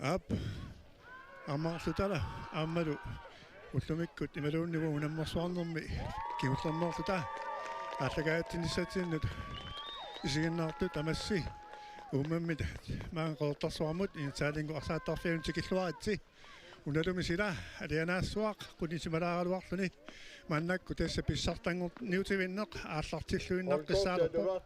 ап аммарлутала ааммалу уллумиккут ималууннигу унаммерсуарнерми кигуллернерлута ааллагаатсинissатсиннут исигиннаартут амасси ууммаммит маанqortarsuarmut инсаалингу арсааттарфиун тикиллуаратси уналуми сила алианаассуақ кунисималааралуарлуни маннакку тасса писсартангор ниутивиннеқ ааллартиллуиннақ қиссаалерпо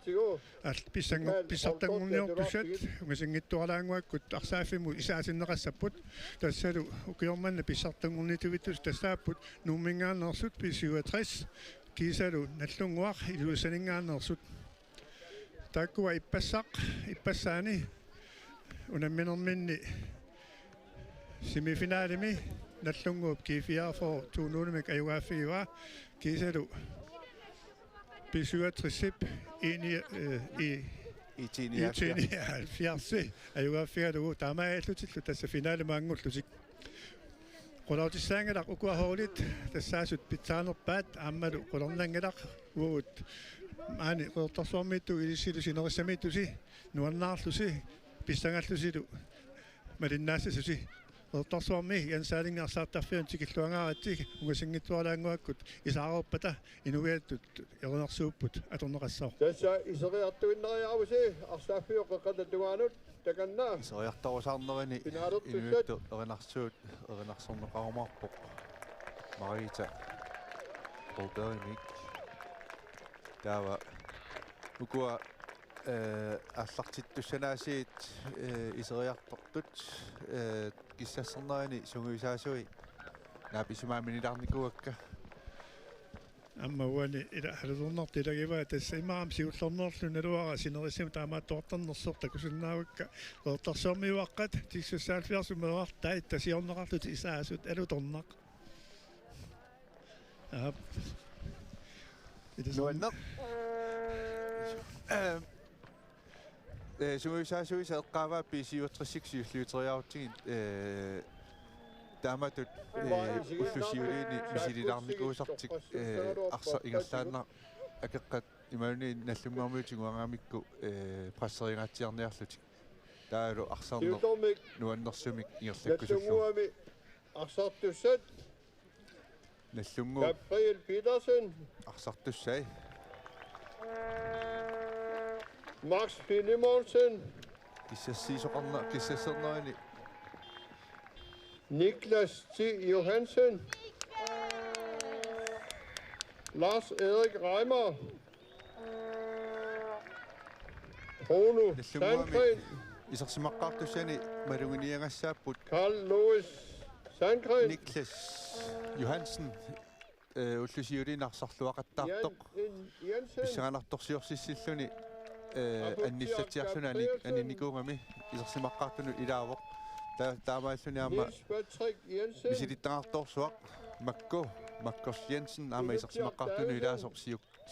писсартангорниортусат умасингиттуарлаангуаккут арсааффиму исаасиннеқассаппут тассалу укиорманна писсартангорнитивиттус тассааппут нууммингааннерсут писиуатрис кисалу наллунгуақ илуусанингааннерсут таккуа иппассаани унамминерминни semifinaalimi nallunguup kiifiarfor tuunuunimik ajugaaffigiva kiisalu pisuatrissip iitiniaffiarsi ajugaaffigalugu taamaaillutillu tassa finaalimaangullutik qulautisaangalaq ukuahoolit tassaasut pitsaanerpaat aammalu qulornangalaq uut maani qertarsuarmiittu ilissilu sinerissamiittusi nuannaarlusi pissangallusilu malinnaassusi qertarsuarmi yansaalingaarsaartarfiun tikilluangaarattik ungasingittuarlaanguakkut isaaruppata inuiattut erinersuupput atorneqassao tassa iseriartuinneriaavusi arsaaffiu qeqatattugaanut takannaa iseriartarusaarnerani inuittu erinarsuut erinarsorneqarumarpoq Marita Robertmik taava ukua аллартиттуссанаасиит исериартортут киссассернерани сунгуисаасуи нааписумааминилаарникуакка amma uani ila haludornertilagива тассаимаам сиуллернерлуналуара синерисим таамааттуартарнерсорта кусуннаавакка qertarsuarmiuaqqat тиксуссаалфиарсумеруартай тасиорнеқарлут исаасут алуторнақ ап нуаннеқ сунгуисаасуи сеэққааваа писиуатрисиксиуллуитериарутсигит тааматут уллусиулиини мисилилаарникуусартик арса ингерлаанна акеққат имауни наллуммаамуутигуангаамикку прассеригаатсиарниарлутик таалу арсаарнер нуаннерсумик ингерлаккусуллу арсартуссат наллунгу Gabriel Petersen арсартуссай Max Finemonsen киссассернерани Niklas T. Johansen Lars Erik Reimer Bruno Sandgren исерсимаққартуссани малугиниангассааппут Carl Louis Sandgren Niklas Johansen уллусиулинарсарлуақаттаартоқ писсаганарторсиорсиссиллуни анниллатиарлуна анинникуугами исерсимаққартуну илаавоқ таамааллуни аама мисилиттаартоорсуақ маккос Jensen аама исерсимаққартуну илаасоқ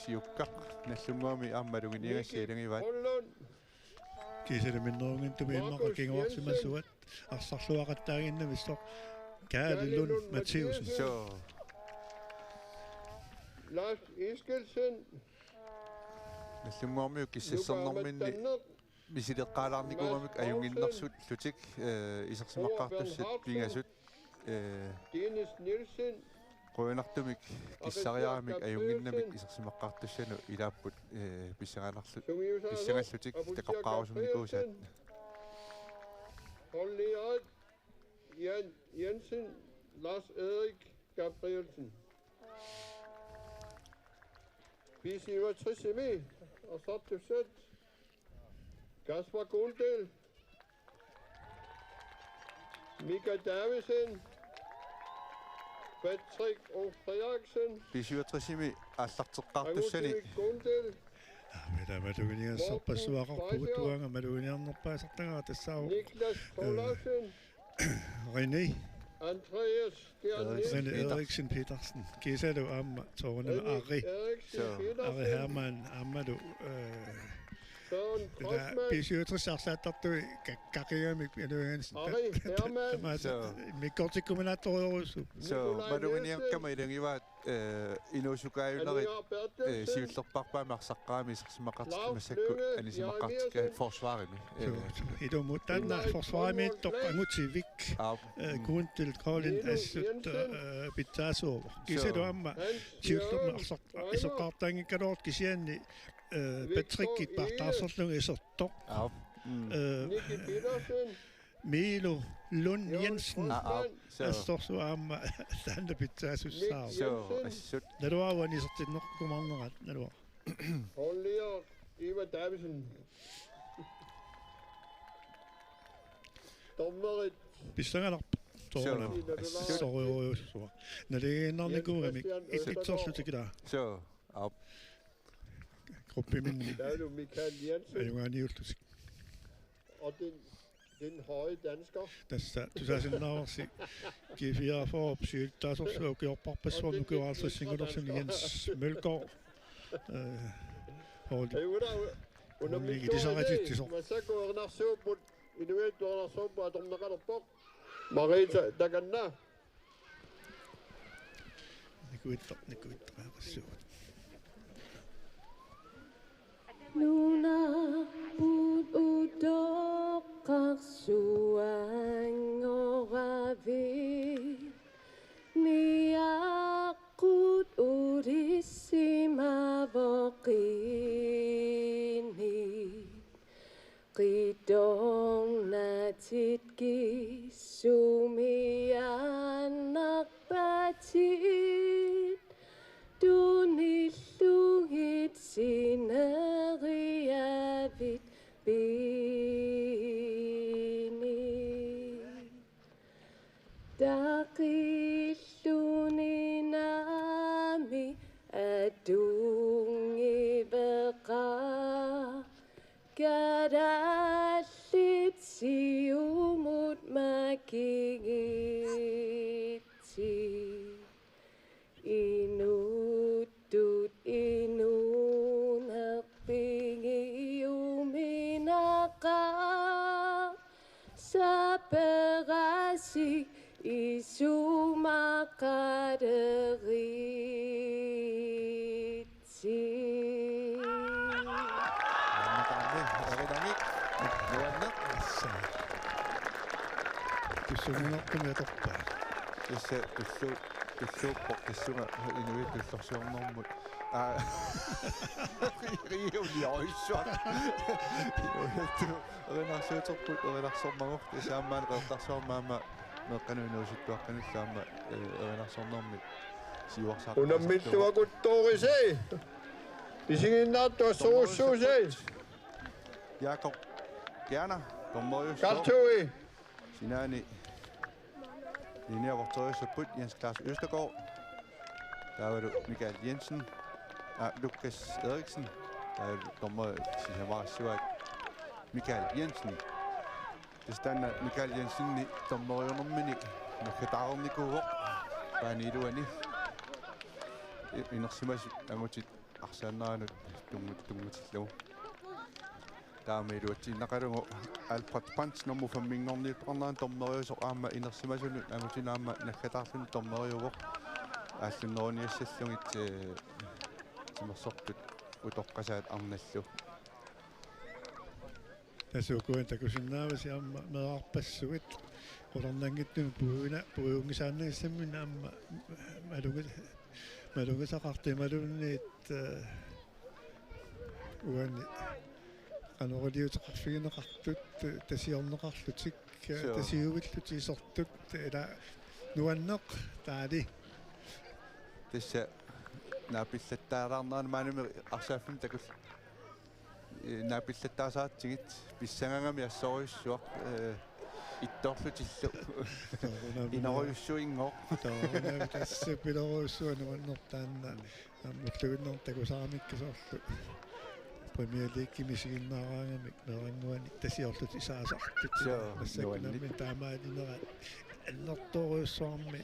сиуккақ наллунгуами аамалугиниагассиалангиваат кисалиминнерунгинтуми иммақа кингуарсимассуат арсарлуақаттаагиннами ссоқ каалиллун Матиусен Lars Eskildsen наллунгуармиу киссассернэрминни мисилеққалаарникугамик аюнгиннэрсут лутик исерсимаққартуссат пингасут Dennis Nielsen qoinartumik kissariaramik ajunginnamik isersimaqqartussaну ilaapпут писсагаанарлут писсагаллутик тақоққарусумникуусаат Holliard Jensen Lars Erik Gabrielsen Pisiuatrissimi Arsaartussat Kasper Gundel Mika Davidsen Patrick O'Fredriksen писиуатрисими ааллартеққартуссани Gundel амила малугиниассарпассуақарпугут туанга малугиниарнерпаасартагаа тассааву Niklas Thorlaugsen René Andreas René Eriksen Petersen kisalu aamma toornama Ari Eriksen Ari Hermann ammalu Søren tätä Crossman, pisiutrissarsaattartui kakkigamik aluagansin Ari Hermann, So. mikkortikkuminatoriorusu So madunginiakkama ilangivaat inuusukaajulerit Anniar Bertelsen, siullerparpaami arsaqqaami isersimaqartikki Lars massakku Løkke, anisimaqqartikka Javier forsvaarimi idumut tanna forsvaamiittoq angutsivik kuuntil kroolin assut pitsaasuuvo kisilu amma Hans siullerma Jørgen arsaq isoqaartaangikkaloort kisianni patrikkit partaarsarlugu isortoq Nicky Petersen, Miilu Lund Jørgen Jensen Crossman, so assorsuaama tanna pitsaasussaaru Nick Jensen, assut naluawan isertinnerkumarnerat nalua Paul Lear, Eva Davidsen. Dommerit, pissangalarpa toorna sorjuussua naligiinnernikuugami itsorlutikila so gruppiminni der er du Michael Jensen, ajugaaniullusik og den høje dansker. tässä tusasinnaarsi G4 for syiltaasorsuo kiorparpassuam nukuaralsissingulersun Jens Mølgaard Hooli Under Hun ligger mit det så år rigtigt, i det så. dag, men så går jeg nok så på, du ved, du har så på, at de der på. Marita, der kan der. nikuittarpassuut Nuna put udoqarsuangoravi niaqut urissimavoqini qidong natitki sumiannaqpatit tunillugit sineriavit bini taqilluninami adungibeqa kadallit siumut makingiti inutut inunaqpingi uminaqa saperasi isumaqaderiti annaqaarni erilangik nuannaq tussuminertumiatorpaa issa tulluuppoq kissunga inuit tullorsuornermut riiuliarissuaq inuittu erinarsuuterput erinarsormagort isaammaan qeertarsuarmaama meqqanuinuusittuaqqanillaama erinarsornermit siuarsaaq Under mit var godt dårlig se. Vi siger nat, du så se. Jakob Gerner dommerjus Galtøj. Sinani linjeovertøjelseput Jens Claus Østergaard. Der var du Michael Jensen. Lukas Eriksen. Der er dommer Sihamara Michael Jensen. Det standa Michael Jensen i dommerjunnermini. Nakadaarnikuuq. Paaniluani. Inersimas amutit arsaannaanut tummutillu. Taamiluatsinnaqalungu Alfred Pans nummu famminngorniittornaan torneriusoq aamma inersimasunut amutinaamma nakkatarlun torneriuvoq aallunnерuniassallungit timersortut utoqqasaat arnallu tasuukuin takusinnaavasi amma mearpassuit qolornangittun puungisaannagissammin amma malungisaqartimalunniit uanni qanoriliuteqarfigineqartut tasiorneqarlutik tasiuvillut isortut ila nuanneq taali tissa naapillattaaraarnaana maanumi arsaaflum takul naapillattaasaatsigit pissangangami assoruissuaq ittorlutillu inoruyussuingoq тассапилоруссуануаннертаанна муллугиннертакусарамиккасорлу Premier League мисигиннаараангамик мерангуани тасиорлут исаасартут массакунамми таамаалинера аллерторуйуссуарми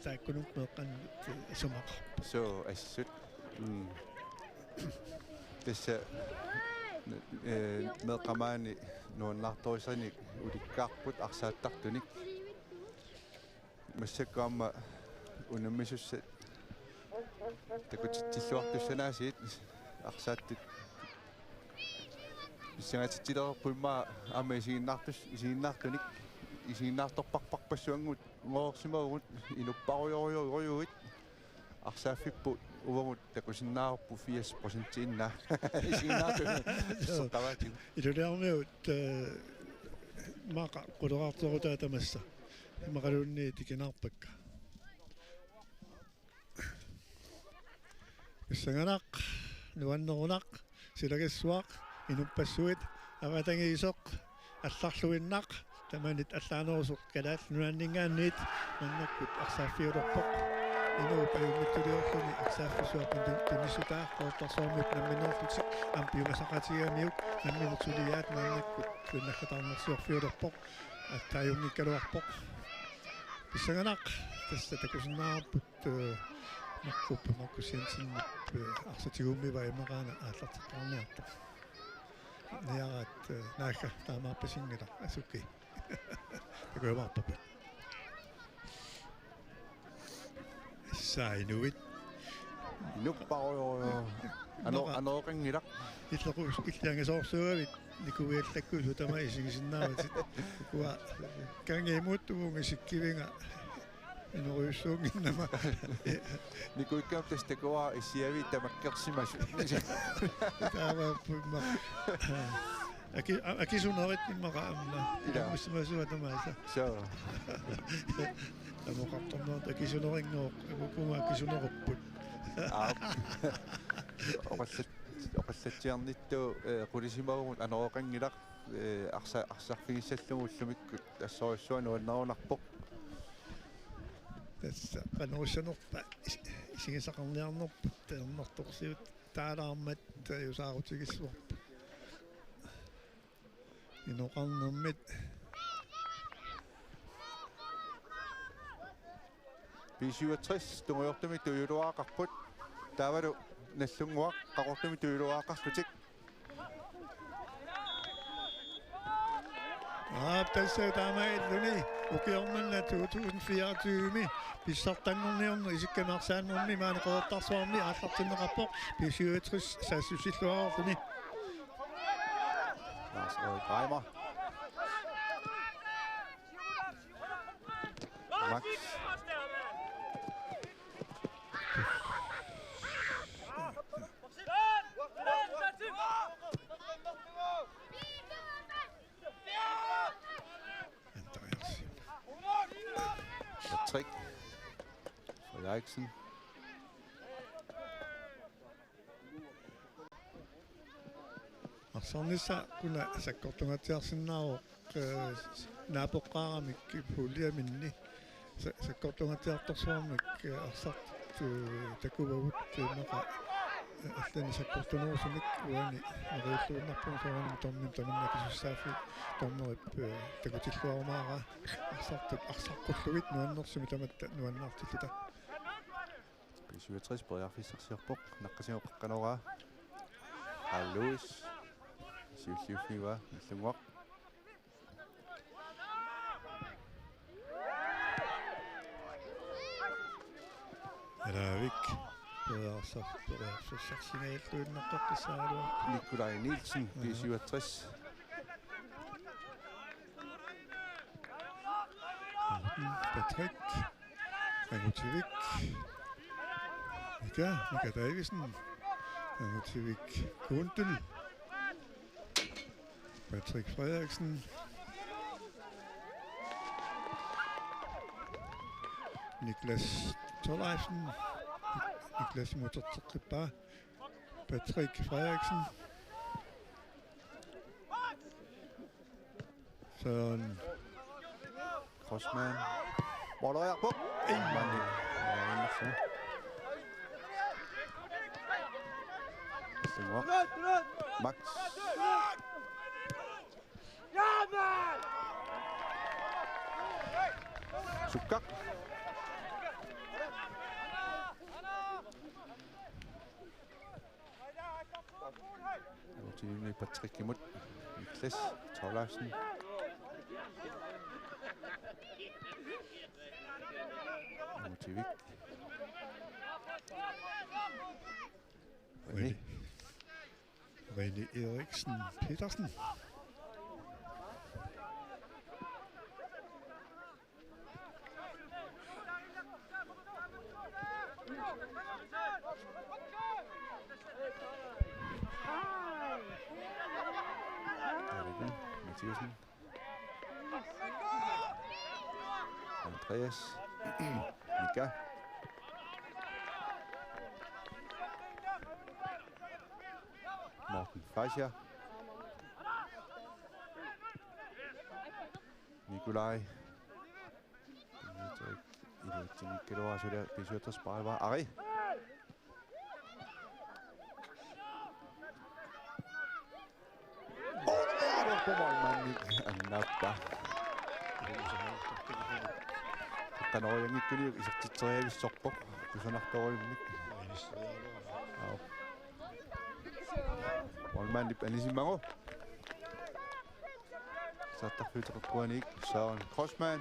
тааккунут меэкканнут исумақарпа so assut tissa meqamaani nuannartorisanik ulikkaarput arsaattartunik массаккаама унаммисуссат такутитсилluartussanaasiit арсааттит иссагатитилерпуимма аама isiginnaartunik isiginnaartorparparpassuangут ngoorsimagут inupparuyoruyoruit арсааффиппут увамут такусиннаарпу 80% инна isiginnaartuni сортаваатиг илулиармиут маqa quleraartorutaа тамасса имақалуунни тикинаарпакка иссаганақ нуаннерунақ силагассуақ инуппассуит аватангиисоқ алларлуиннақ таманит аллаанерусоқ калаал нуаннингаанниит наннаккут арсааффиулерпоқ инуупаюммиттулиорлуни арсааффисуаппин тунissutаа қооттарсуармут намминерлутик ампиумасақатигамиук намминертулиаат наннаккут луннахатаарнерсуарфиулерпоқ аттааюнгиккалуарпоқ писсаганақ тасса такусиннаарпут наккуппа маккусиансиннап арсатигууммива имагаана ааллартеққарниарто ниарат наака таамаарпасингила асукки такуамаарпапа саинуит инуппаруйоруйо анооқангилақ иллерус иллиангасоорсуавит никуиаллаккусу тама исигисиннааватит куа кангемуттугунга сиккивинга инеруйуссуунгиннама никуиккаптас такуа иссиави тамаккерсимасу тааваппумма акисунерит иммаqa амна илаамуссимасуа тамааса соо тамоқартарнерт акисунерингоо акукума акисунеруппут оқаллатсиарнитту qulisimagugut анооқангилақ арсарфигиссаллугуллумиккут ассориссуану аннерунарпоқ тасса панерусанерпа исигисақарниарнерпут таернэрторсиут таалаармат юсаарутигиссуарпу иноқарнэрмит B67 тунгуйортумик туйулуаақарпут таавалу наллунгуақ қақортумик туйулуаақарлутик тасса таамаиллуни укиорманна 2024ми писсартангорниорну исиккамаарсааннэрми маани қооттарсуарми ааллартиннеқарпоқ B67 саассусиллуаарлуни Lars Reimer Max Patrick Frederiksen арсарнисса куна саккортунгатиарсиннааро наапоққаарамик пулиаминни саккортунгатиарторсуармик арсарт такувавут мақа аллани саккортунерусумик уани ариуллууннарпун соорнам томмин таминнакисуссаафи томмерип такутиллуармаара арсартуп арсаққуллугит нуаннерсуми таматта нуаннаартиллута B67 бриарфиссарсиорпоқ наққасиоққанораа аллуис сиуллиуффига иллунгуақ Ravik beræfsarsignalluinneqqaqqisaaluar Nikolaj Nielsen B67 Patrick Angutivik Mika Davisen Angutivik Gundel Patrick Frederiksen Niklas Torleifsen Niklas Motortrippa Patrick Frederiksen Søren Crossman Boller på Max Sukak Amutiivni Patrickimut Niklas Torleifsen Amutivik René Eriksen Petersen. Eriksen Mathiasen Andreas Mika Morten Fleischer Nikolaj Dimitri Ilutini sudah bisa spare Ari på målmanden annappa qanoyangikkuliu isartiteriavissorpoq kusanartoruimnik målmanden anisimmangu saattarfuuteqarpuanik Søren Crossman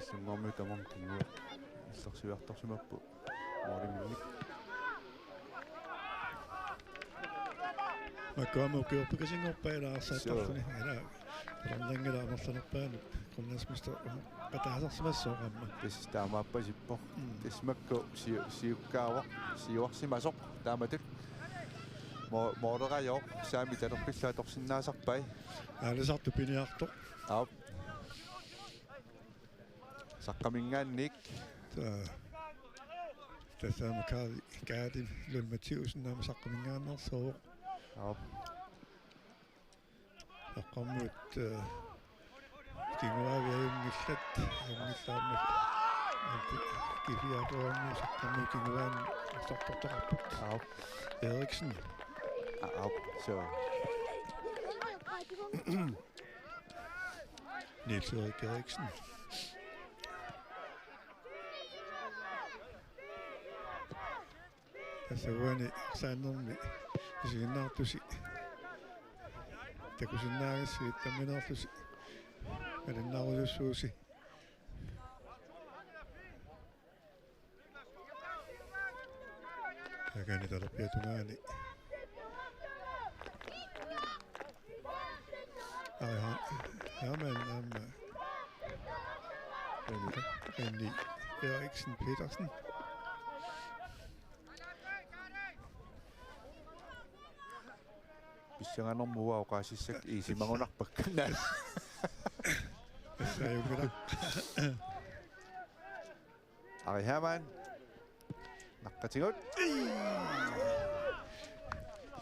Sungommu tamamkingu issarsiuartorsimappu moolimminnik Makkuamu ukiorpikasinngorpailaarsaattarluni ala ornerlangilaamorlanerpaanut qunnaasmista qataasarsimassoqamma testaamaapasippoq tesmakku siukkaawaq siuarsimasoq taamatut mooderajoq saami talerpillatorsinnaasarpai aalisartu piniartoq aap saqqamingaannik tassaama kaadim Lund naama saqqamingaannersuuq aap aqammut kinguaaviayunnillat jungillaamma kifiaruarnu saqqammu kinguaan sortortaqarput aap Eriksen aap so Niels Erik Eriksen tasauani saannermi isiginnaartusi takusinnaagassi tamminerlusi alinnaarujussuusi akani talerpiatunaani Herman René Eriksen Petersen Pissanganormua oqaasissak iisimangunarpakkanaa assayugila Ari Hermann naqqatigut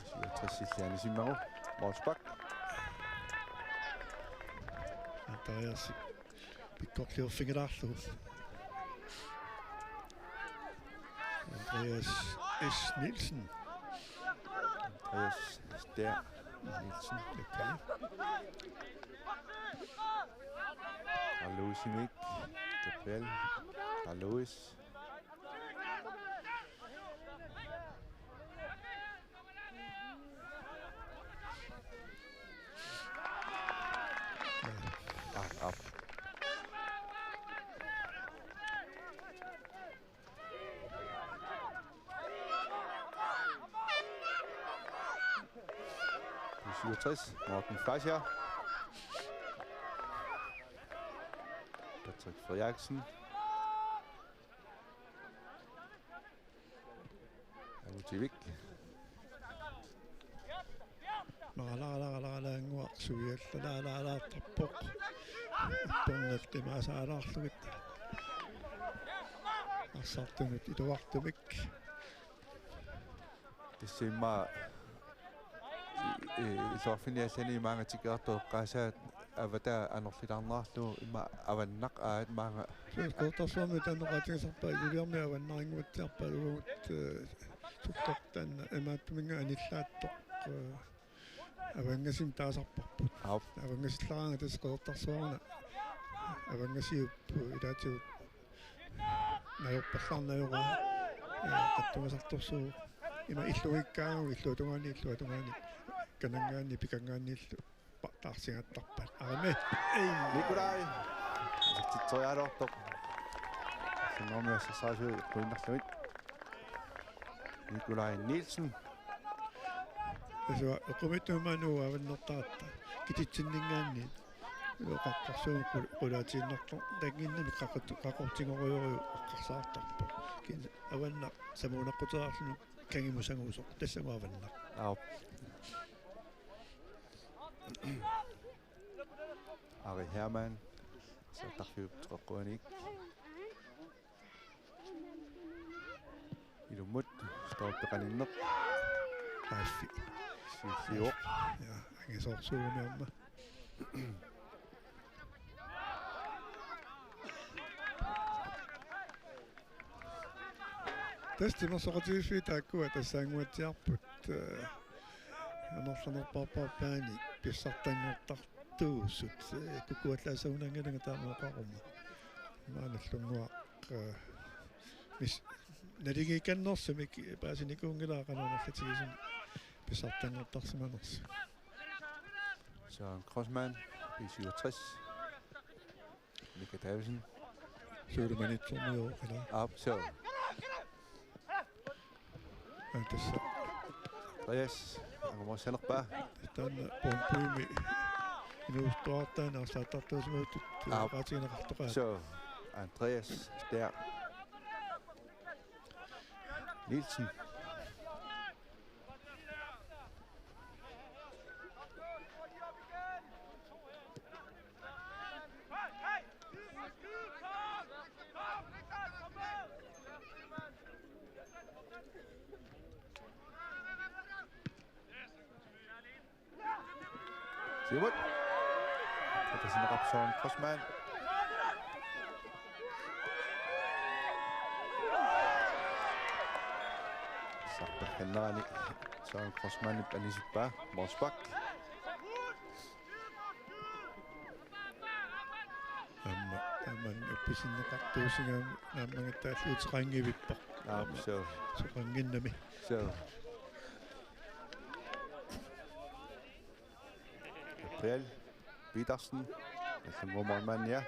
siuatrassillaanisimmagu Morsbak Andreas pikkorliorfingeraarlugu Andreas S. Nielsen Andreas Stær Nielsen Alois Simik Gabriel Alois Op. Morten Fleischer. Patrick Frederiksen. Amutivik. Malalalalangua suiallalala tappoq tornertimaasaalаарlugit ассартумут илуартумик тиссимма илуарфиниаллани маангатикеартуэккаасаат авата анерлилаарнаарлу има аваннақ аат маанга кортарсуами танеқатигисарпаа илиарми аваннарингуатсиарпалугут суттортан имааттуминга аниллааттоқ авангасим таасарпарпут авангасиллараанга тас кортарсуарна авангасиуппу илаатигут наёрпалларнаёра таттугасарторсуу има иллуиккаагу иллуатунгаани канангаани пикангааннииллу таарсигаттарпат арами Nikolaj титсориалоортоқ синнормиассасаасуу қуиннарлуит Nikolaj Nielsen эсуа оқумиттумануу аваннертаратта кититсиннингаанни эқаққарсуу қулаатииннартор тангиннами қақортингориориу аққарсаартарпа кин аванна самуунаққутераарлуну кангимусангуусоқ тассамааванна Ari Hermann så tarfiup toqqanik ilumut stoorpeqalinneq Raffi siusiuq ja angisorsuumiarma Tästimersoqatiiffi taakkua tassaanguatiarput anerlanerparpaappaani pissartanngortartuussut kukuallaasaunangalanga taamooqaruma maanallunguaq mis naligikkannersamik paasinikuungilaa pissartanngortarsimanersu Søren Crossmann B67 Mika Davidsen suulumanitsornioo ala op så tassa Andreas Angomosanerpa taanna pompuimi inuustoartaana arsaattartuusmuutut qaatigineqartoqa så Andreas Stær Nielsen Simon. Det er sådan en Søren Crossmann. Så der handler han Søren Crossmann i Banisibba, Morsbak. amman uppisinneqartuusingaam naammangattaallutеқангивиппа Så. soqanginnami Så. Gabriel Petersen. Det er en god målmand, ja.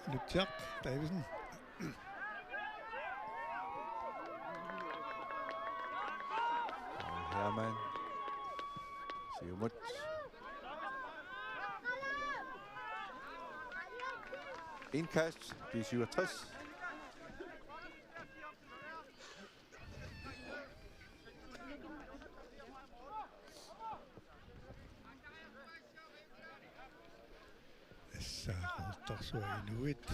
Inutiaq Davidsen Hermann. Siumut. Indkast, B67. saaruuttarsua inuit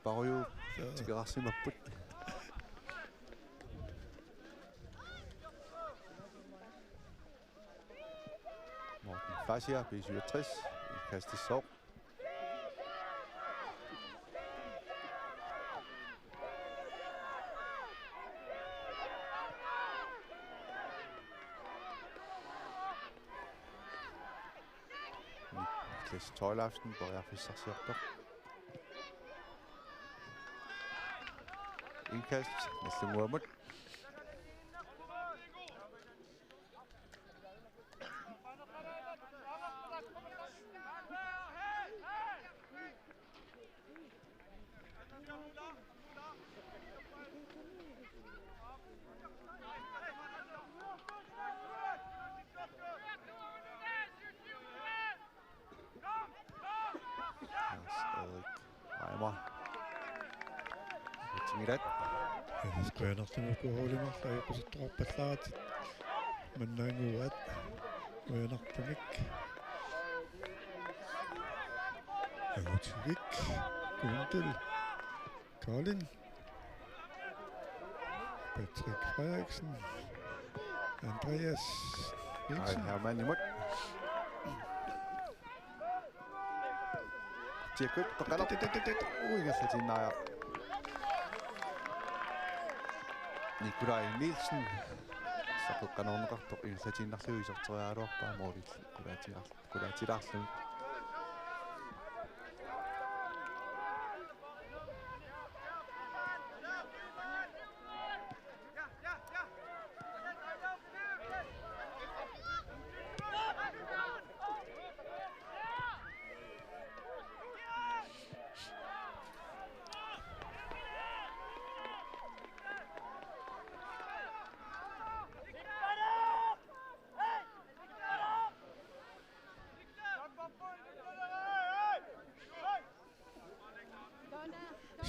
Barrio tigerarsimapput. Morten Fascia, B67. Indkast til Sov. Niklas Toilaften, Borja Fischer-Sjøtter. Indkast, næste Muhammad. Squaanartimukuulimarla iqusuttoqarpallaatit mannaanguuat uyanartamik agutivik Gundel Colin Patrick Frederiksen Andreas Nielsen Hermann imod. qutiakkut toqalaq uingerlatinnaria Nikolai Nielsen saqeqqanorneqartoq ingerlatinnarlugu isorteriaaluarpaa moolit kulaatilarlu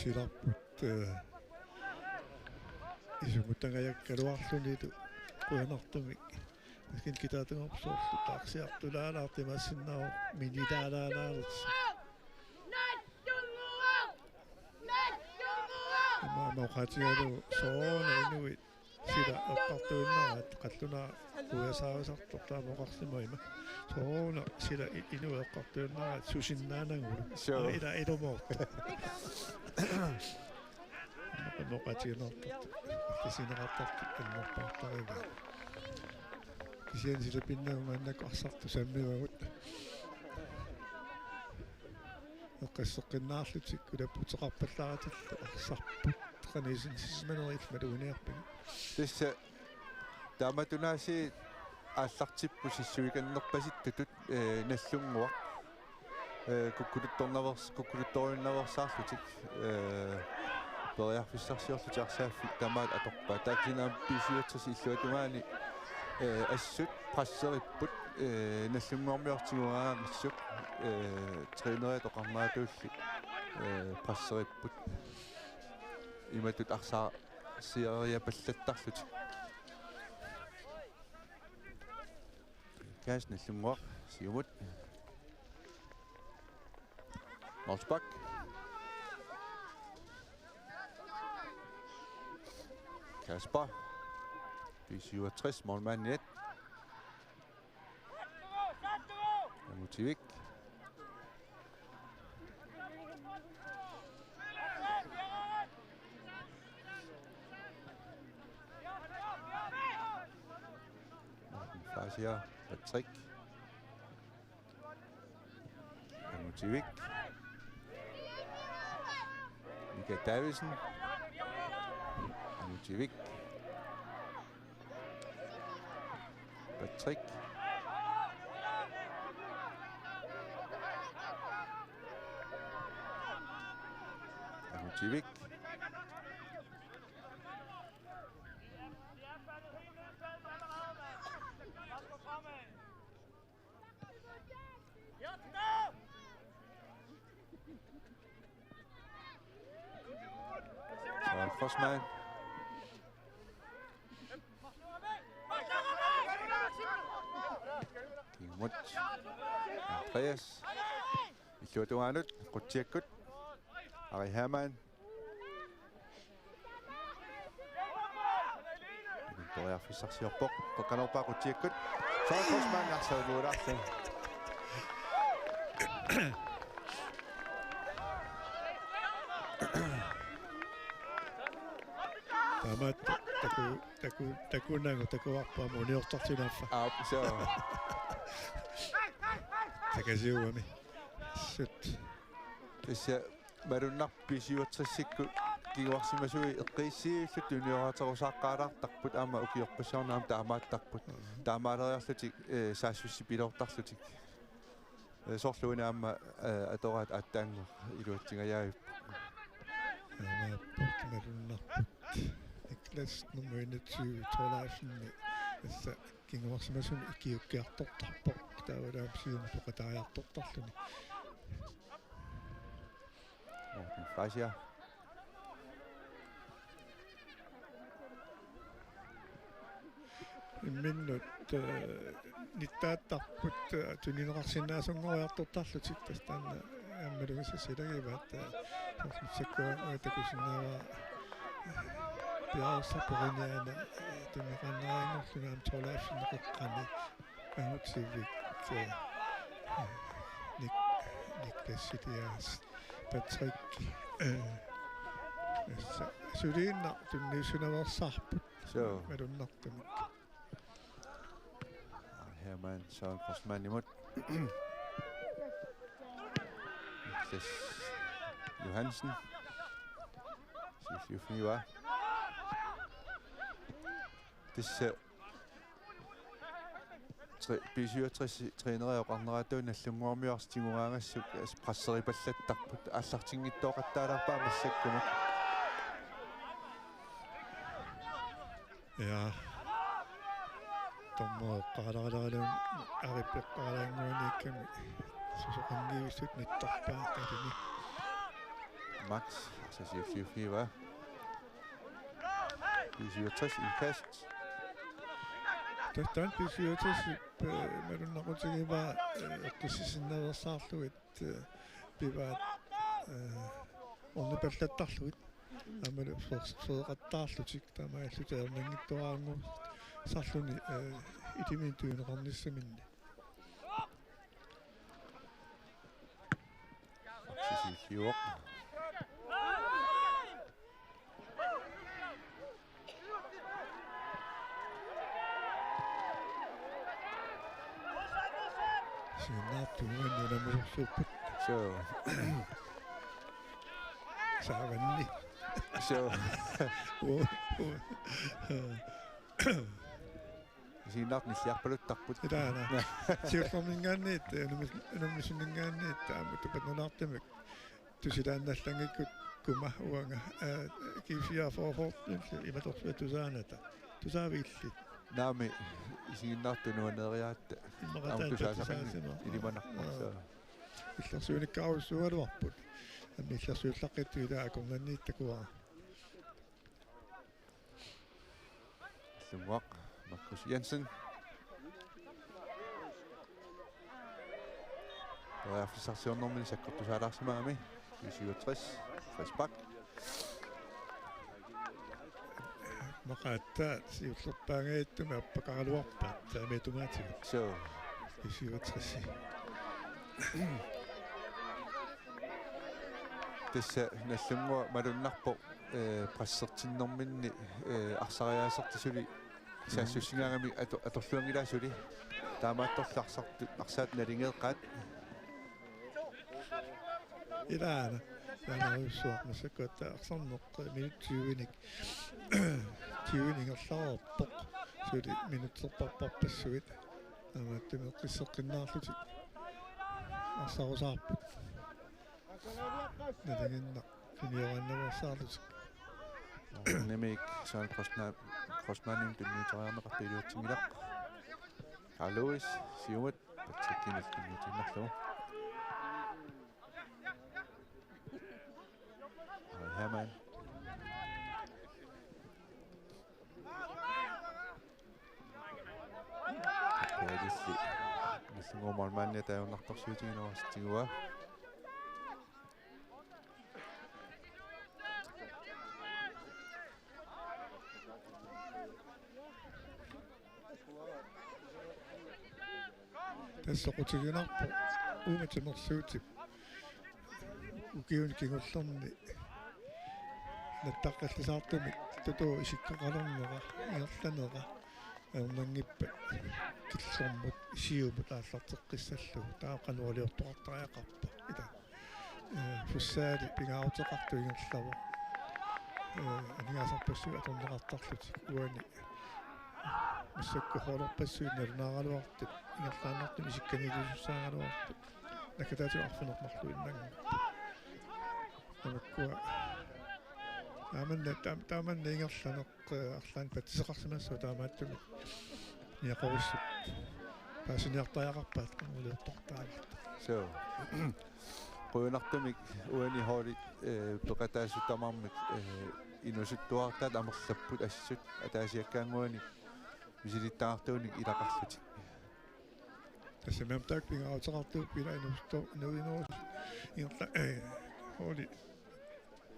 Silaput isumutangayakkaluarlunitu quyanartumik lakin kitaatungorsorlu taaksiartulaanaartimassinnaru minitaalaanaalut maaqatigalu soona inuit sila oqqartuinnarat qalluna uyasaarusartor taamoqarsimaima soona sila inu oqqartuinnarat susinnaanangulu ila ilumoortu moqatiginertart kisineqartart annerpaartariva kisian sila pinnaungaannaku arsartu sammivagut eqqasseqqinnaarlutik ulapputeqarpallaratilla arsarput qanisin sismaneril maluuniarpagi tissa taamatunaasi ааллартиппу сиссуиканнерпаситтутут наллунгуа куккулутторнаверсаарлутик периарфиссарсиорлут арсааффик тамаат аторпаа тааксинаам писиутсис иллуатугаани ассут прассериппут наллунгуармиортигугаа миссук тренери тоқарнаатуулли прассериппут иматут арсаа сиариа паллаттарлутик Kæs наллунгуа сиумут Молсбак Kasper 67 målmand net Motivik Martin Patrick Motivik Mikael Davidsen Motivik Patrick Motivik Forsman Kimut Andreas Illuatuanut Qutiakkut Ari Hermann Toriarfissarsiorpoq toqqanorpaa Qutiakkut Søren Forsman arsaaluulaarlu Tamat takunangu takuarpaa muniortartinaffa. So. Takasiuami. Sut. Tässä marunnarpisiuatrissikku kiguarsimasui eqqiissiillut junioraaterusaqqaalaartarput aama ukiorpassiarnaam taamaattarput taamaaleriarlutik saassussipilortarlutik sorluuna aama atoraat aattaangu iluatsingajaayup marunnarput Niklas nummer 21 Torleifsen assa kiguarsimasun ikiukkiartortarpoq taawalaam sium toqataajartortarluni Morten Frazier minnut nittaattarput tuninerarsinnaasungoriartortarlutik tastaanna аммалугасасилагиваат саккуа такусиннаава пиарсапориниана тумеқаннарингорлунаам Torleifsen неққани агутсивик Niklas Sidias Patrick Suliinna tunniisunaversarput So malunnertamik Herman Søren Forsman imod Niklas Johansen Sifjufniwa Disse 67 træneriaqarneraatuun allummuarmiarstigurangassuk prasseripallattарпут аллартингиттооqattaalарпаа массаккумак ja tommoqqaalaalaluun arippeqqaalaanguaniikkami susoqangiivissut nittarpaa talini Max Sifjufniwa 67 indkast Tästä pysyötesi malunnaqutigivaa eqqississinnaversaarluit pivaat ornipallattarluit amalu feeqattaarlutik taamaallutaernangittuaangu sarluni itimintuuneqarnissaminni Sifjuq sinnaattuuannunamusorsuupput So saavanni so Siinnaarnilliarpaluttarput Idaana siuqorningaanniit anumisuningaanniit aamutupatnunartamik tusilaannallangikkut kuma uanga kifiaforfortilli imatorsuat tusaanata tusaaviilli Naami siinnaartunuaneeriaatta imaqataantasaasima ilimanarpa illersuunikkaarussualuarput ammiillersuullaqittu ilaakornanniittakua Lumwaq Markus Jensen Reafisarsiornormini sakkortusaalaarsamaami 67 Friis Bak maqaattaat siullerpaangaittuми appaqaraluarpaat taamiatumaatigut So 67 Tissa nallungua malunnarpo prassertinnorminni arsariaasertisuli saasussingaangami atorluangilaasuli taamaattorlarsartu arsaat nalingeeqqaat ilaana taanaruissuarmasakkuatta arsorneq minut 20-nik 20-ingerlaarpoq suli minutserparparpassuit amaattumeqqisseqqinnaarlutik arsarusaarput nalinginna kiniorannavarsаарlutik Nemik Søren Krosmanim tunniuteriarneqarpiluutsingileq Carl Lewis siumat patsikkinil tunniutinnerlugu Herman Pädisli nillungormalmaannia taajunartorsuutiginuarstiguа тассоқутигинарпо ууматимерсуутип укиун кингуллерни наттаққаллисаартумик тутуу исиккақалернера иерланера аернангиппа киллэрмут исиумут ааллартеққиссаллугу таақануалиортоқартариақарпа ита фуссаали пингаарутеқарту ингерлава анигаасарпассу аторнеқартарлутик уани массаккухоолерпассуит налунааралуартит ингерлааннартум исикканилусуссаагалуартит накатаатиу арфинермарлу иннага намаккуа тааманна ингерланеқ арлаан патисеқарсимассу таамааттуми ниақориссут паасиниартаяқарпаат улиортортааларта So Qunartumik uani hoolit peqataasutammarmik inusuttuartaat amerlapput assut ataasiakkaanguani visilittaartuunik ilaqarlutik тассамам таак пингаарутеқартуп пила инусто нуинуус ингерла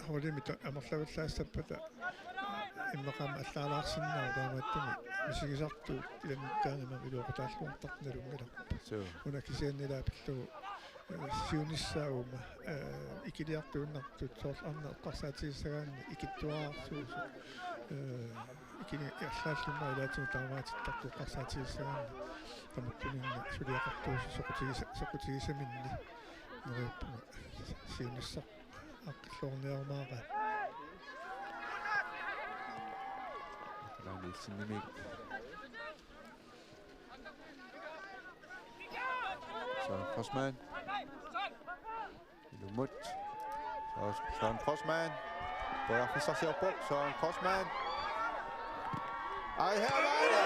холи мита амерлавиллаассаппата иммақама аллаалаарсиннаа таамааттами мисигисарту иланнуккаанама илуоқутааллуартарналунгиларпа So уна кисианнилаа пиллугу сиунissaаума икилиартууннартут соорларна эққарсаатигиссагаанни икиттуаарсуусу икини иарлааллума илаатигу таамаатиттарту эққарсаатигиссагаанни тамаккунинна сулиақартуусу соқутигисаминни нериуппуга сиунissaq аққиллуорниармааqa Nielsen-Nimik. Søren Crossman. Lumut. Søren Crossman. Bør fisser ser på. Søren Crossman. Ej, her var det!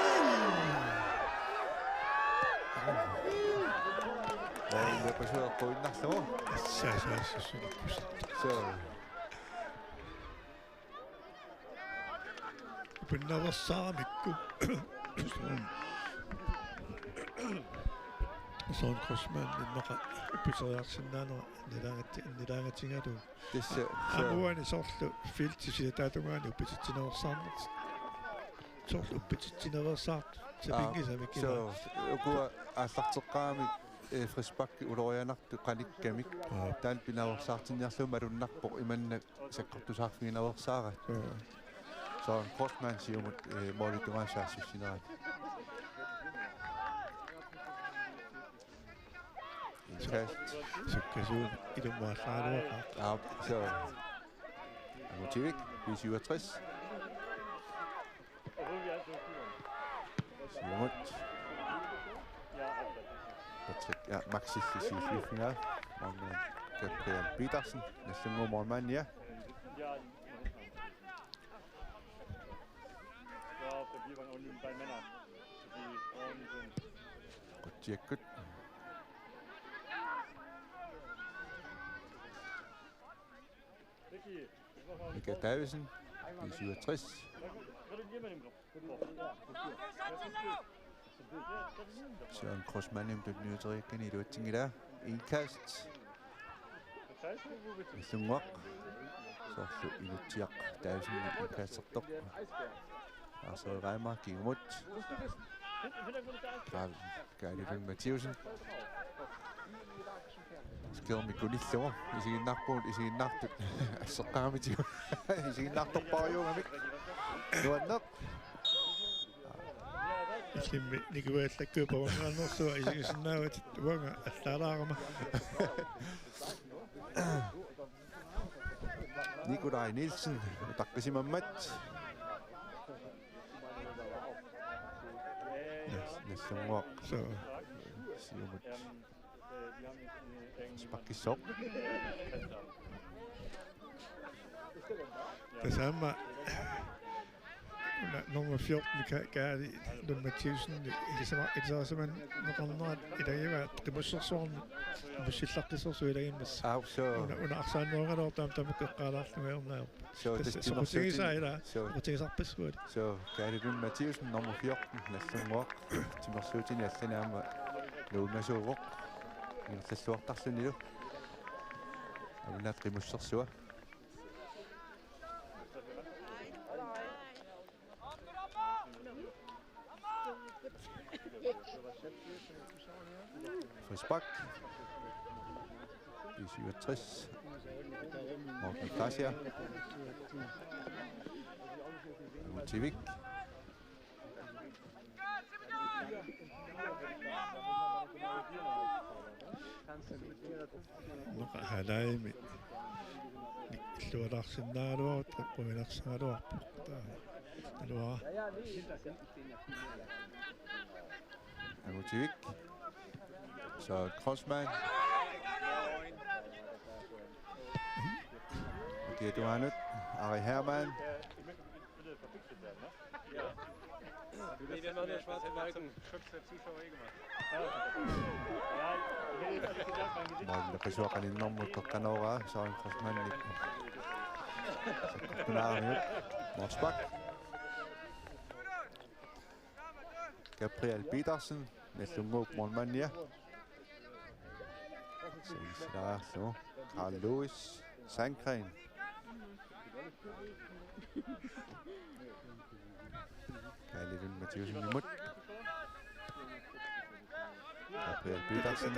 Det er besøger på en næste år. Så. Pinnaversaamikku Søren Crossman innaqa upiseriarsinnaanera nilaangatingalu amuani soorlu filtisiataatugaani upitittineversaarnert soorlu upitittineversaart sapingisamikki så ukua aallarteqqaami frisbakki ulorianartu qanikkamik taan pinaversaartinniarluma alunnarpoq imanna sakkortusaarfiginaversaarat Søren Crossman siumut moolitugaasaassissineraat indkast sukkasuun ilumaallaluaqaaq så Motivik B67 siumut Patrick ja Maxis sisiffingal Magnus Gabriel Petersen næste målmand ja Godt tjekket. Michael Davidsen, B67. Søren Crossman nemte den nye trækken i det ting i der. En kast. Sungok. Så slå i det tjek. Davidsen en kast så dog. Og så Reimer gik imod. Gærlig Mathieusen. Skilmi kunissimo. Isikin nakpuun, isikin nahtut. Sokkaamiti. Isikin nahtoppaajuu. Nuannok. Islimmi nikuaallakkuupavangaannersuа isigisinnaavati tuanga allaalаарama. Nikolaj Nielsen takkasimmammat. Næsten walk. Så siumut. Spakkisop. Tasamma nummer 14 Gary Lund Mathieusen ilsaasaman neqarnaat ilagiva qimussersuarni mussillaqqisorsuilagimmas Så una arsaannuaqaloortaam tamukkeqqaalaarlugaernaa så soqutigisaila soqutigisarpassuat så Gary Lund Mathieusen nummer 14 næsten walk. Timersuutin allanaama luunasuuvoq. Illassuartarlunilu. Alunaat qimussersua. Frisbak. B67. Morten Kasia. Motivik. noqa halaimi illualarsinnaaluarut qappumilarsaaluarpoq alua Motivik. Så Crossman. Okay, du har nyt. Ari Hermann. Morten Kasuakanin nummer Kanora. Så Crossman. Så Kanara. Morsbak. Gabriel Petersen. Næste mål målmand, ja. Så der er så Carl Lewis, Sandgren. Gærlig Lund Mathieusen imod. Gabriel Petersen.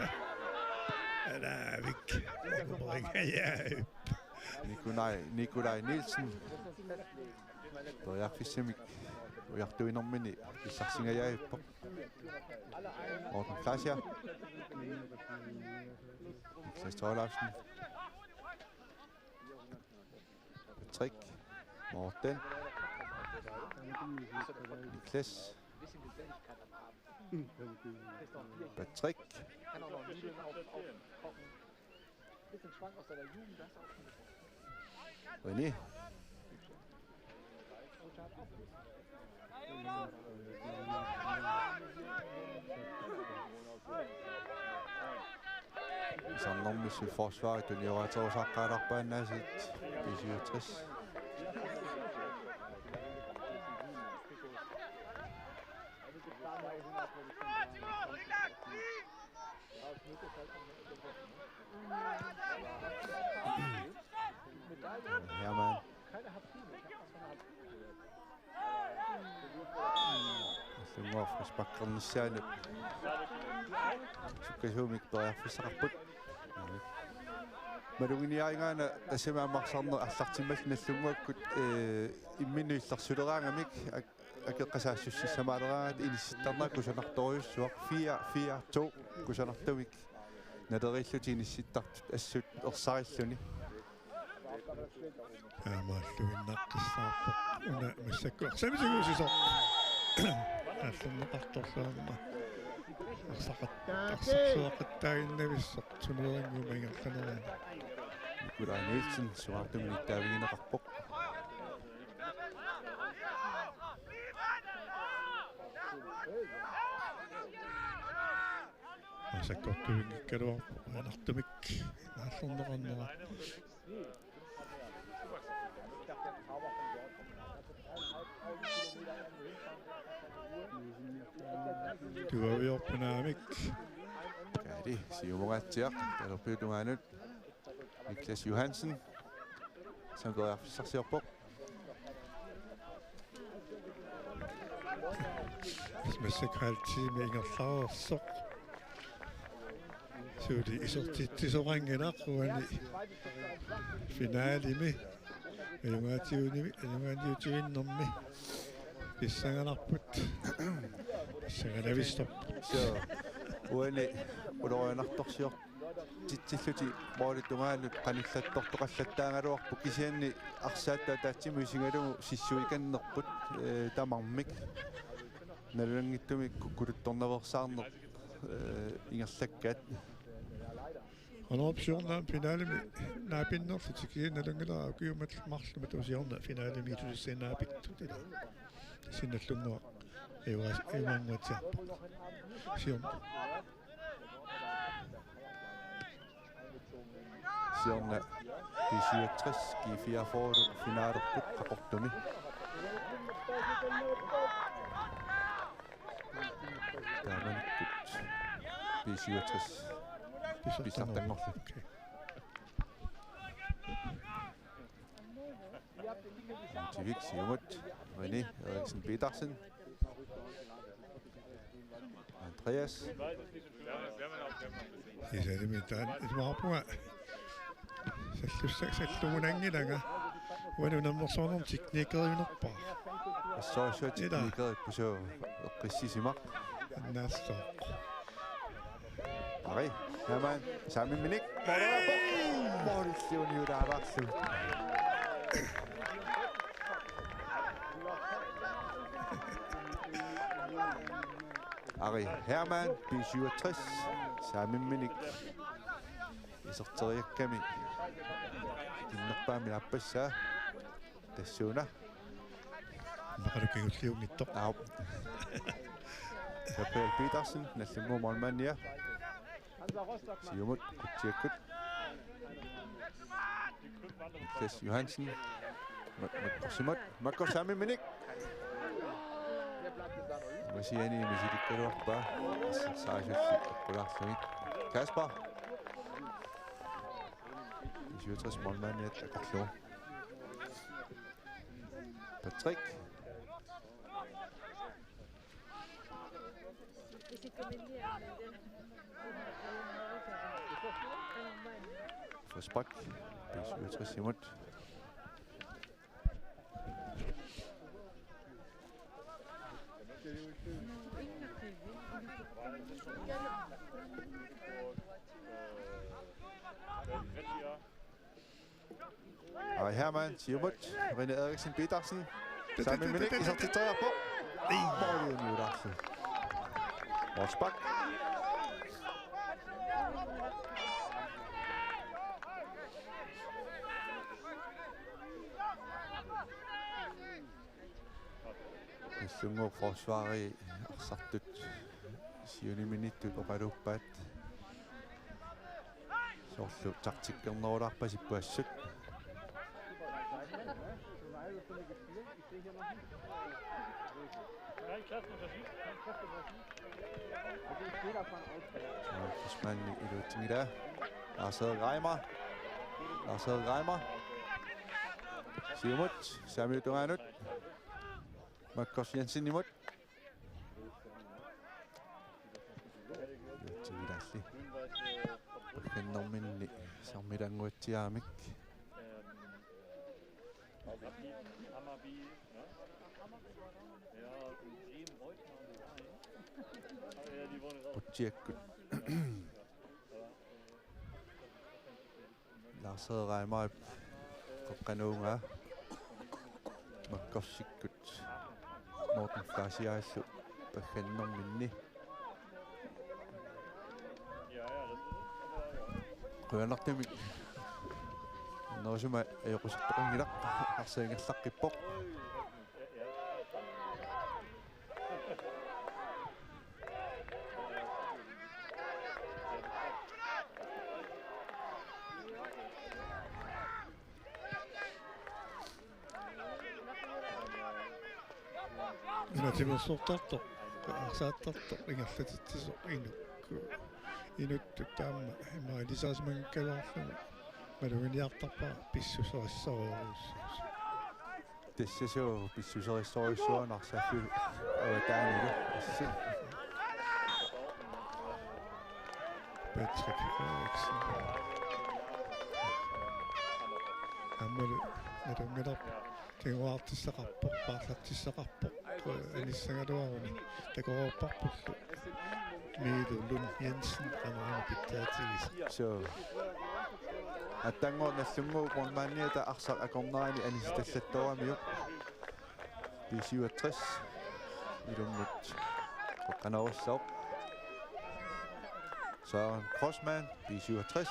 Lavik. Ja. Nikolaj Nielsen. Tojarfissamik. Ujartuinermini issarsingajaippo. Morten Klasja. Niklas Torlausen. Patrick. Morten. Niklas. Patrick. René. Isarnermis i forsvaret tunioratorsaqqalarpaannaasit 67. Hermann. Sungorfris pakkernissaanut. Sukkasuumik toriarfissaqarput. Malunginiaringaana tassamaammarsarner аллартиммал наллунгуаккут имминуилларсулераангамик акеққасаассуссамаалераангат инисситтарнаа кусанарторюссуақ 4-4-2 кусанартавик налериллути инисситтартут ассут ерсариллуни Аамааллуиннаққиссаарпоқ уна массакку самисигуусисоо аллернеқарторлуарма арсақаттаагиннависсоқ тунерингумаингерланераани Nikolaj Nielsen суартуминиттаавигинеқарпоқ асаккортуингиккалуарпо анартумик нааллернеқарнера туавиорпунаамик каали сиумугаатсиақ талерпиутунгаанут Niklas Johansen som går afsarsiorpoq массакаалтиими ингерлаарерсоқ сули исертитсорангинаққуани финалими илунгаатиунерми писсаганарпут писсаганавистоп so уани улорианарторсиор титсиллути моолитунгаалут qanillattortoqallаттаангалуарпу кисианни арсаатта таатсиму сингалугу сиссуиканнерпут тамармик налунгиттумик куккулутторнаверсаарнер ингерлаккаат анопсиорнаа финалими наапиннерлутики налунгилаа киумат марлума тусиорна финалими тусиннаапиттут ила синналлунгуа эвангуатсиарпо сиом сиорна P67 G44 finaalerput qaqortumi тааманиккут P67 писартангорлу Tivik siumut René Eriksen Petersen Andreas исалимитаан исмаарпуга саллунгунангилага уанунаммерсуарнер тикникериунерпаа ассориусуат тикникерит пусоо эққиссисимақ аннаассоо Arai, Hermann, sammen med Nick. Morrison, der var slut. Arai, Hermann, B67, sammen med Nick. Isorteriakkami. Tinnerpaami appassa. Tassuna. Naqalukigulliungittoq. Au. Gabriel Petersen, nallungu molmannia. Siumut, kutsiakkut. Niklas Johansen. Makkorsimut. Makkor sammen med Nick. Masiani misilikkaluarpaa. Saasutsi qulaarlugit. Kasper. 67 målmand akkorlugu. Patrick. Hvis ikke man lige er med den. Frisbak. B67 imod. Og Hermann, Siumut, René Eriksen, Petersen. Sammen med Nick, I så til tøjer på. Målet nu, Darsen. Forsbak. Sungo forsvari arsartut 7 minuutut oqaluppaat soorlu tartikkernerularpa sippuassut Osmanli iluutingila Lars Reimer Siumut 7 minuutturanut Marcus Jensen imod. Iluutingilaalli kennorminni sarmilanguatsiaamik Putsiakkut Lars Reimer qoqqanuunga makkorsikkut Morten Flasiaassu pakkannerminni quyanartamik noosuma ajoqusartoqangilaq arsaingallaqqippoq Timersortartoq arsaattartoq ingerlatittisoq inukku inuttut taamma imaailisaasmangkalaarlugu maluginiartarpaa pissuserissoriuruus Tessasuu pissuserissoriussuan arsaffu avataanilu assi Patrick Eriksen аммалу натунгилар тигуартиссақарпоқ паарлаттиссақарпоқ анissангалуаруни такоорпарпуллу миилуллун Jensen qamaraama pittaatигис so attangornallungu qormaanniata arsaq akorneraani anistallatooramiuq B67 ilummut qoqqanerussauq Søren Crossman B67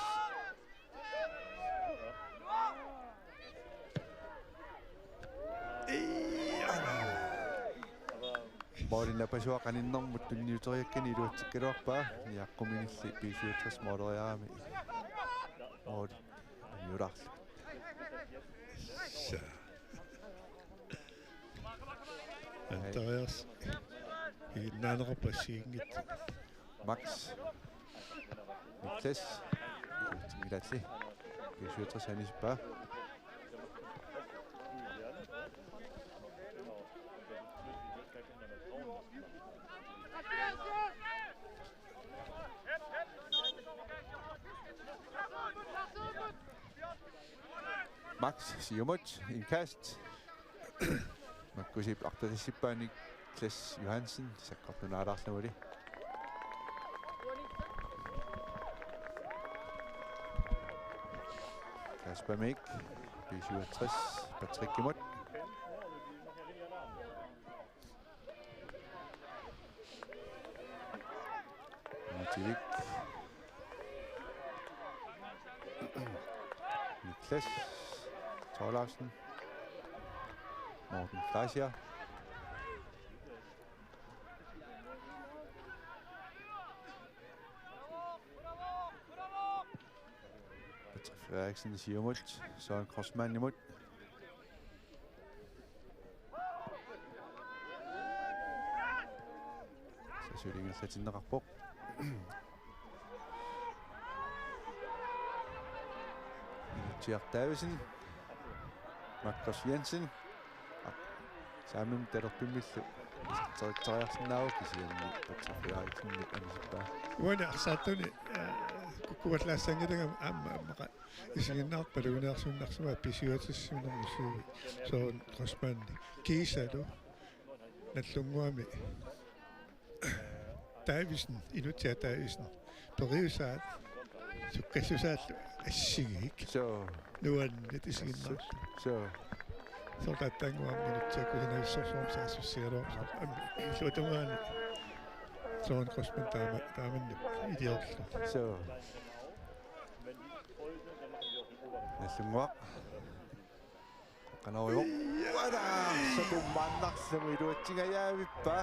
Morten Lapasua qaninnermut tunniuteriakkani iluatsikkaluarpaa niaqqumingilli B67 moderiaami Morten aniularlu антариарс игиннааnerpassiingit Max Niklas iluatsingilalli B67 anispa Max Siumut indkast Makkusip artasissipaani Niklas Johansen sakkortunaalaarlamuli Kasper Mik B67 Patrick imod Motivik Niklas Thorlarsen Morten Fleischer Patrick Eriksen Siumut Søren Crossman imod Søsølingen satinnerarpoq Tjert Davisen Marcus Jensen Saamnum talerpimillu Toriarsinnaau kisianni tatsaffiaritsinni anisippaa. Uani arsaatuni kukuatlaassangilanga aamma isiginnaarpa lugunearsunnarsumaa pisiuatissuunermussuugi soon Crossmanni kiisalu nallunguami taavisen inutia taavisen periusaat sukkassusaat assigik nuannit isiginnaarlu sortaattanguamminutsia kulinavissorsoorsaassussialorsa suutungaani soon Crossman taamanni idiorlu nallunguaq qanoriuq wala satummaannarsamu iluatsingayaavippa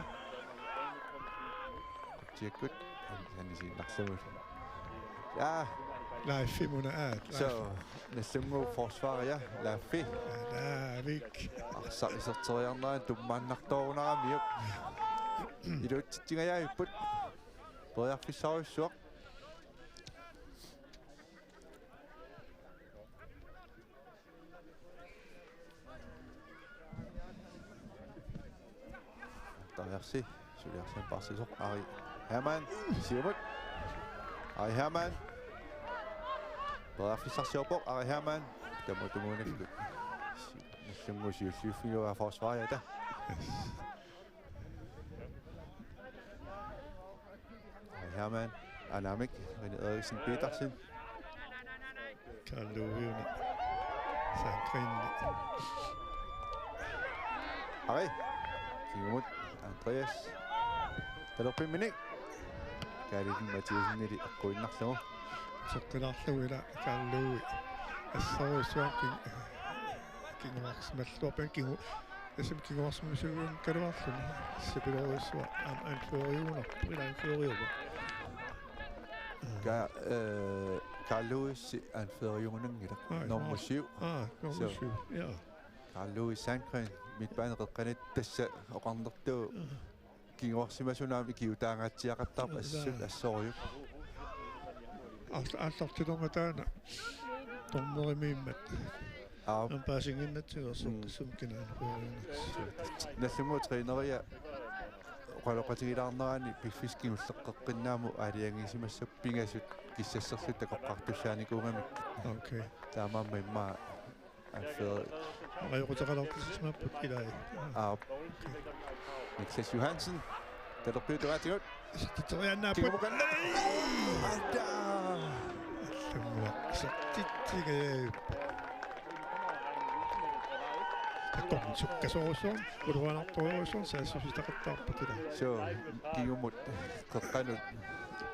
tiakkut annisiinnarsамут Laffi munaat nallungu forsvaria laffi laavik arsaqiserteriarnaa tummaannartoorunaramiuq iluatsingayaavipпут periarfissaaruissuaq Merci. Juliarsen parsisoq Ari Hermann siumut Ari Hermann periarfissarsiorpoq Ari Hermann tamutumuunakku nallungusiulliuffiua forsvariata Ari Hermann Anamik René Eriksen Petersen Karl Lovione Sandrinne Ari siumut Andreas talorpimminik kaalilin Mathiasen aquinnarlugu soqqinarluila Karl-Lovi assarussuarkin kinguarsimalluarpan kingu asum kinguarsimusugun kaluarluni sapiloruissua anforiunerpu ila anforiuva Karl-Lovis anforiunungila nummer 7 nummer 7 ja Karl-Lovis Sandgren midtbanereqqanit tassa oqarnertuu kinguarsimasunaami kiutaangatsiaqattaap assut assoriup аллартилорматаана тормеримииммат ампаасингиннатсигерсум сумкинаана наллуму тренерия оқалоқатигилаарнерани пиффискингуллеққеққиннааму аалиангисимассуп пингасут киссассерлут такоққартуссааникуугамик окей таамаама имма анфер ajokutaqalartismapпут илай Niklas Johansen талерпиутугаатигут саттитерианнааппут саттитсигээ таттон суккасоорусуун улуанарторуусуун саассуситақаттаарпут ила кигумут қеққанут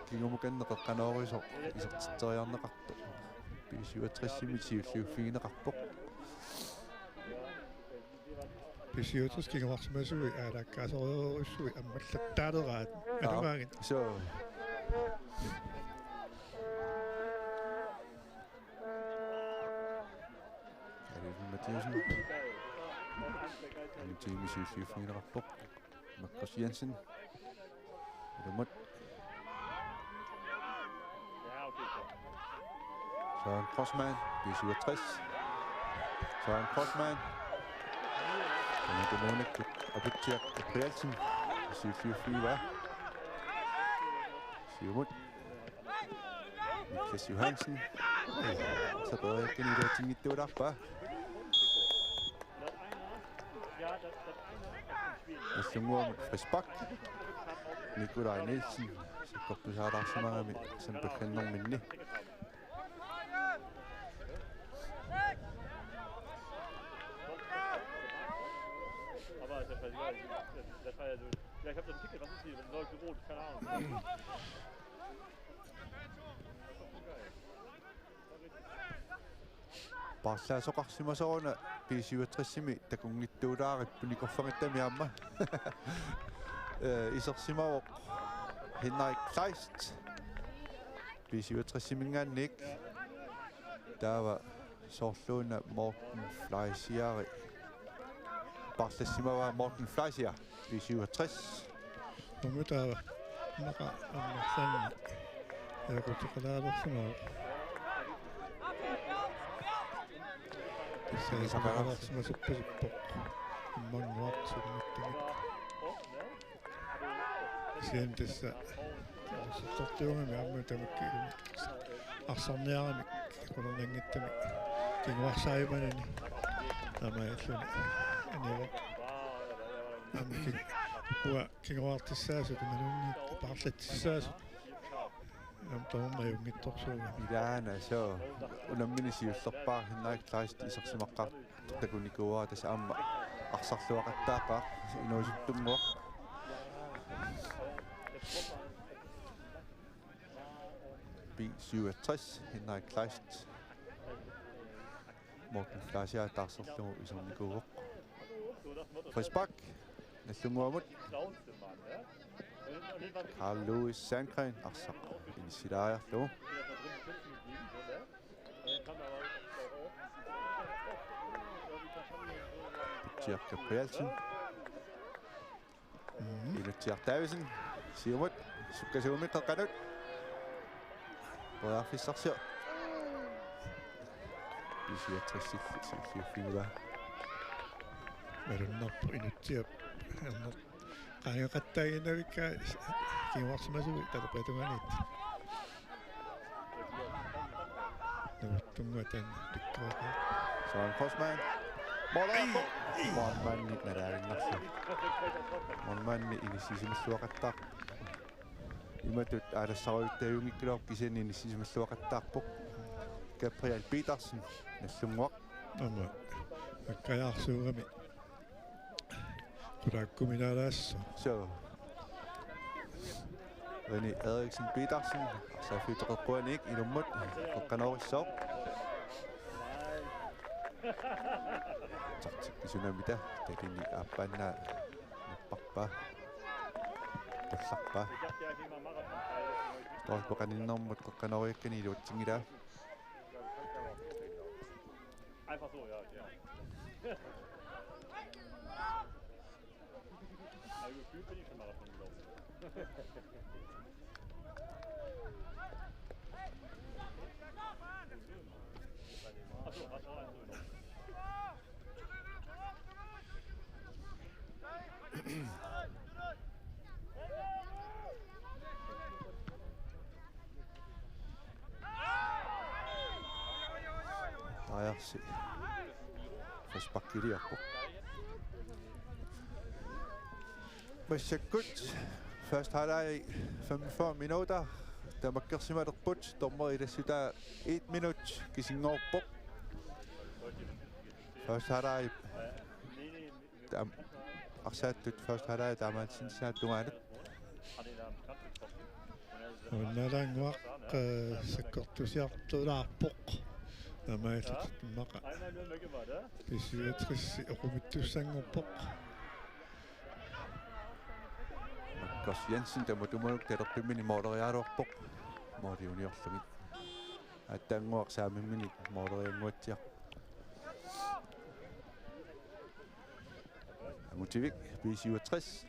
кигумуканнеқеққаноорисо исертиттериарнеқарто писиуатриссимит сиуллиуффигинеқарпоқ писиутус кингаварсимасуи аалаккаасориоруссуи аммаллаттаалераат анумаагин Mathiasen Team siffifinnerappoq Markus Jensen Lumut Søren Crossman B67 Søren Crossman Monik Abutjak Prielsen Siffifiva Siumut Niklas Johansen så bedre ikke lige der ting i det der bare Nallunguamut Frisbak Nikolaj Nielsen seqortusaaraarsimaami sanpakkannerminni Ich habe so ein Ticket, was ist hier? Wenn Leute rot, keine Ahnung. Parlaasoqarsimasooruna P67 takungittuulaarit nikorfangitamiaamma isersimavoq Henrik Kleist P67-mingaannik taava soorluuna Morten Fleisiari Parlaassimava Morten Fleisiar P67 Nomutaava naqa ammarsanni yakutiqalaalersumaa Saqalarsimasuppisippoq immannuartsunnittamik Sien tässä sortuungami ammu tamikki arsorniaramik qulornangittami kinguarsaajumanani amaalluni aniwa amki huwa kinguartissaasut manunni parlattissaasut am tornajungittorsuuga Ilaana so unammini siullerpaa hinnaik klaist isarsimaqqar takunikuaa tas amma arsarluaqattaaqa inuusuttummuaq B67 hinnaik klaist Morten Flasia tarsarlugu isarnikuuq Frisbak nallunguamut Carl Lewis Sandgren arsaq inisilaajarlugu Jack Gabrielsen Ilutiar Davisen siumut sukkasuumik qaqqanut Boarfissarsiu Isiatrissillua marunnerpu inutiap ernert qaajaqattaaginnavikka kinguarsimasugi talapatunganit navuttunguatan tikkaqa Søren Korsmann Monmanni nalaarinnerlu Monmanni inisisimilluaqattaaq imatut aalassaruittaajungikkiloor kisani inisisimilluaqattaarpoq Gabriel Petersen nallunguaq ama akkajaarsuugami qulaakkuminaalaassu so René Eriksen Petersen safiteqeqquanik ilummut qaqqanorissoq tartikkisunamita talini aappaanna napparpa tallarpa torpoqaninnermut qaqqanoriakkani iluutsingilaa Einfach so, ja. Also gefühlt bin ich schon Marathon gelaufen. Achso, was war das? Ajarsi Frisbakkiliarpoq Massakkut Først halvleg 45 minutter Tamakkersimalerput dommer i det sida 1 minut Kisingorpoq Først halvleg Arsattut først halvleg Damansinsaattugaanut unnalanguaq sakkortusiartulaarpoq amaallutmaqa pisiatrissi oqumittussanngorpoq Makkers Jensen tamutumanuk talerpimmini mooleriaaluarpoq mooliuniorlugit attanguaq saamimmini moolerianguatsiaq Motivik B67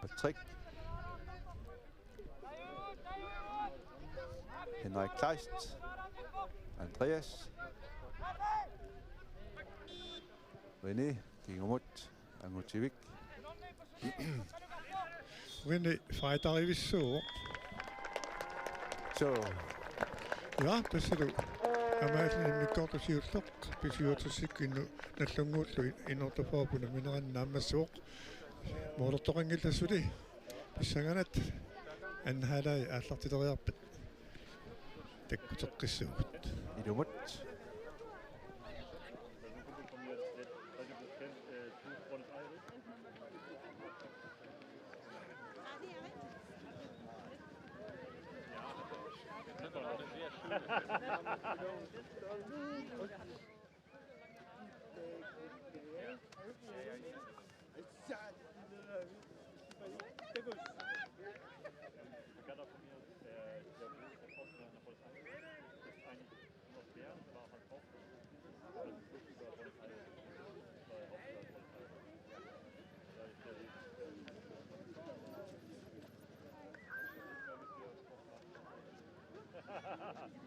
Patrick Henrik Kleist Andreas René Kingermut Angutivik René freitarivissuuq so ja tassilu amaallini mikkortusiulleq pisiuutussikkinnu nallunguullu inortafaapuna minerannaammassuuq moortortoqangiltassuli pissanganat anhalai aallartileriarpat takkuteqqissugut Ilumut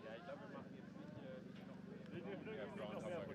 Ja, ich glaube, wir machen jetzt nicht noch mehr